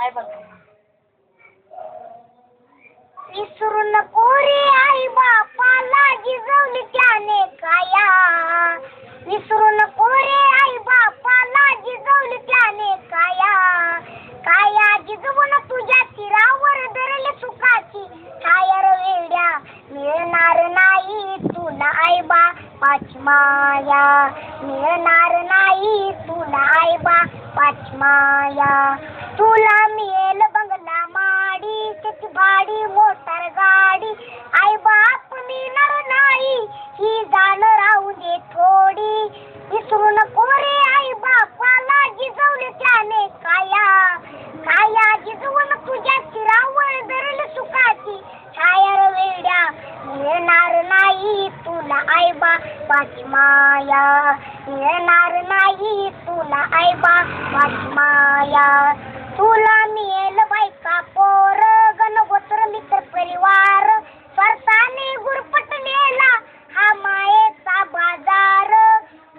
काय बघ. विसरू नको रे आई बापाला जिजवली त्याने काया. विसरू नको रे आई बापाला जिजवली त्याने काया. काया जिजवून तुझ्या तीरावर धरले सुखाची छाया र वेड्या. मिळणार नाही तुला आई बापाची माया. मिळणार नाही तुला आई बापाची माया. तुला मिळेल बंगला माडी त्याची भाडी मोटर गाडी. आई बाप मिळणार नाही ही जाण राहू दे थोडी. विसरू नको रे आई बापाला जिजवले त्याने काया. काया जिजवून तुझ्या शिरावर धरले सुखाची छाया र वेड्या. मिळणार नाही तुला आई बापाची माया. मिळणार नाही तुला आई बापाची माया. तुला मिळेल बायका पोर गणगोत्र मित्र परिवार. स्वार्थाने गुरफटलेला हा मायेचा बाजार.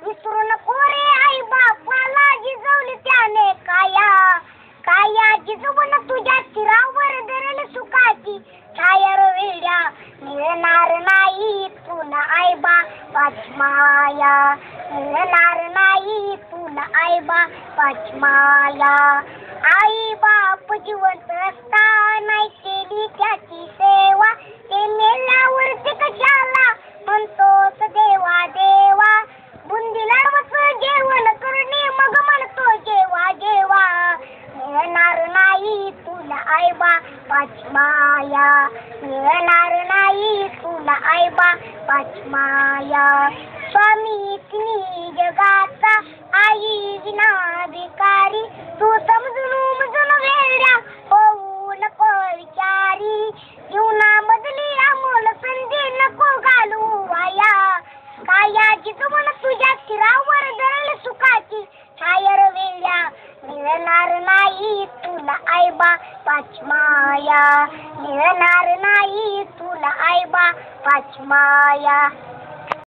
विसरू नको रे आई बापाला जिजवली त्याने काया. काया जिजवून तुझ्या शिरावर धरले सुखाची छाया र वेड्या. मिळणार नाही तुला आई बापाची माया. मिळणार नाही तुला आई बापाची माया. आई बाप जिवंत असताना केली त्याची सेवा. ते मेल्यावरती कशाला म्हणतोस देवा देवा. बुंदी लाडवच जेवण करणे मग म्हणतो जेवा जेवा. मिळणार नाही तुला आई बापाची माया. मिळणार नाही तुला आई बापाची माया. स्वामी तिन्ही जगाचा आई विना भिकारी. तू समजून वेड्या होऊ नको विचारी. जीवनामधली अमोल संधी नको घालू वाया. काया जिजवून तुझ्या शिरावर धरले सुखाची छाया र वेड्या. मिळणार नाही तुला आई बापाची माया. मिळणार नाही तुला आई बापाची माया.